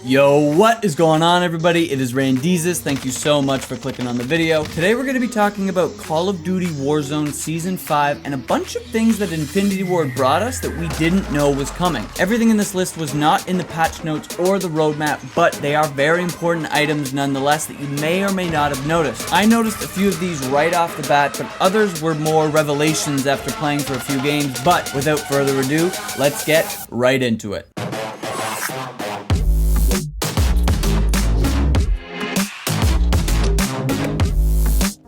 Yo, what is going on, everybody? It is Randeezus. Thank you so much for clicking on the video. Today we're going to be talking about Call of Duty Warzone Season 5 and a bunch of things that Infinity Ward brought us that we didn't know was coming. Everything in this list was not in the patch notes or the roadmap, but they are very important items nonetheless that you may or may not have noticed. I noticed a few of these right off the bat, but others were more revelations after playing for a few games. But without further ado, let's get right into it.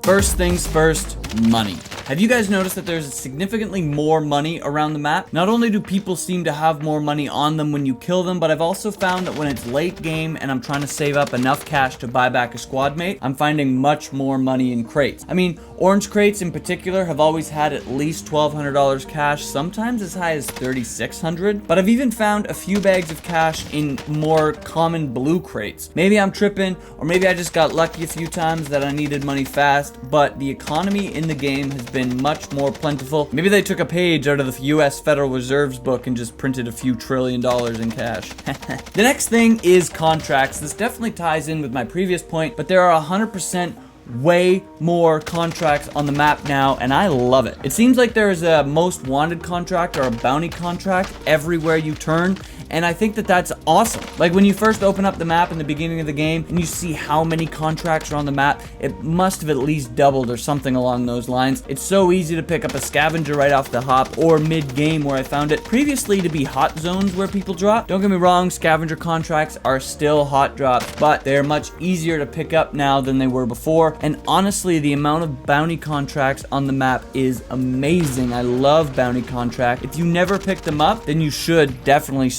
First things first, money. Have you guys noticed that there's significantly more money around the map? Not only do people seem to have more money on them when you kill them, but I've also found that when it's late game and I'm trying to save up enough cash to buy back a squad mate, I'm finding much more money in crates. I mean, orange crates in particular have always had at least $1,200 cash, sometimes as high as $3,600, but I've even found a few bags of cash in more common blue crates. Maybe I'm tripping, or maybe I just got lucky a few times that I needed money fast, but the economy in the game has been much more plentiful. Maybe they took a page out of the US Federal Reserve's book and just printed a few $1 trillion in cash. The next thing is contracts. This definitely ties in with my previous point, but there are 100% way more contracts on the map now, and I love it. It seems like there is a most wanted contract or a bounty contract everywhere you turn, and I think that that's awesome. Like when you first open up the map in the beginning of the game and you see how many contracts are on the map, it must have at least doubled or something along those lines. It's so easy to pick up a scavenger right off the hop or mid-game where I found it previously to be hot zones where people drop. Don't get me wrong, scavenger contracts are still hot drops, but they're much easier to pick up now than they were before. And honestly, the amount of bounty contracts on the map is amazing. I love bounty contracts. If you never pick them up, then you should definitely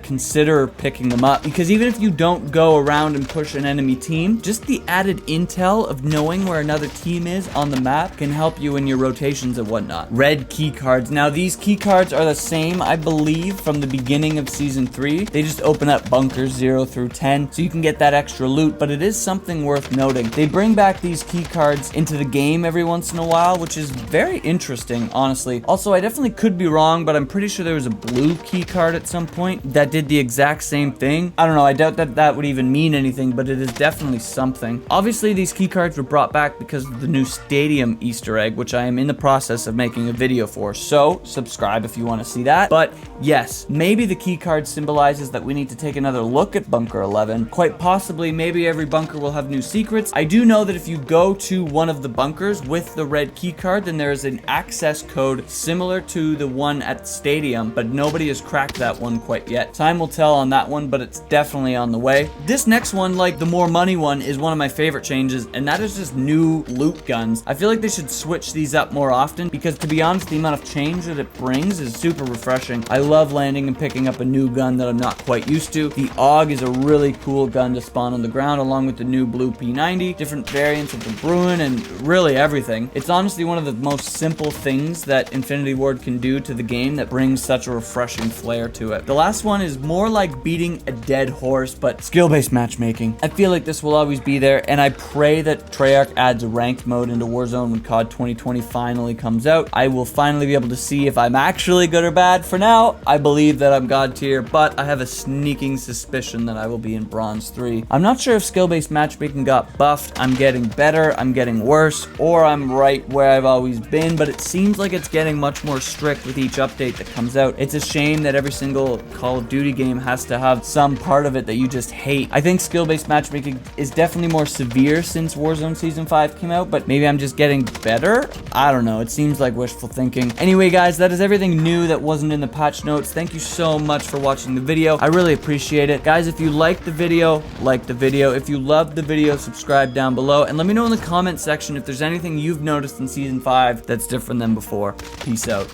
consider picking them up, because even if you don't go around and push an enemy team, just the added intel of knowing where another team is on the map can help you in your rotations and whatnot. Red key cards. Now these key cards are the same, I believe, from the beginning of season 3. They just open up bunkers 0 through 10, so you can get that extra loot, but it is something worth noting. They bring back these key cards into the game every once in a while, which is very interesting, honestly. Also, I definitely could be wrong, but I'm pretty sure there was a blue key card at some point that did the exact same thing. I don't know, I doubt that that would even mean anything, but it is definitely something. Obviously, these key cards were brought back because of the new stadium Easter egg, which I am in the process of making a video for, so subscribe if you want to see that. But yes, maybe the key card symbolizes that we need to take another look at Bunker 11. Quite possibly, maybe every bunker will have new secrets. I do know that if you go to one of the bunkers with the red key card, then there is an access code similar to the one at the stadium, but nobody has cracked that one quite yet. Time will tell on that one, but it's definitely on the way. This next one, like the more money one, is one of my favorite changes, and that is just new loot guns. I feel like they should switch these up more often, because to be honest, the amount of change that it brings is super refreshing. I love landing and picking up a new gun that I'm not quite used to. The AUG is a really cool gun to spawn on the ground, along with the new blue P90, different variants of the Bruin, and really everything. It's honestly one of the most simple things that Infinity Ward can do to the game that brings such a refreshing flair to it. The last one is more like beating a dead horse, but skill-based matchmaking. I feel like this will always be there, and I pray that Treyarch adds a ranked mode into Warzone when CoD 2020 finally comes out. I will finally be able to see if I'm actually good or bad. For now, I believe that I'm God tier, but I have a sneaking suspicion that I will be in Bronze 3. I'm not sure if skill-based matchmaking got buffed. I'm getting better, I'm getting worse, or I'm right where I've always been, but it seems like it's getting much more strict with each update that comes out. It's a shame that every single Call of Duty game has to have some part of it that you just hate. I think skill-based matchmaking is definitely more severe since Warzone Season 5 came out, but maybe I'm just getting better? I don't know, it seems like wishful thinking. Anyway guys, that is everything new that wasn't in the patch notes. Thank you so much for watching the video. I really appreciate it. Guys, if you liked the video, like the video. If you loved the video, subscribe down below, and let me know in the comment section if there's anything you've noticed in Season 5 that's different than before. Peace out.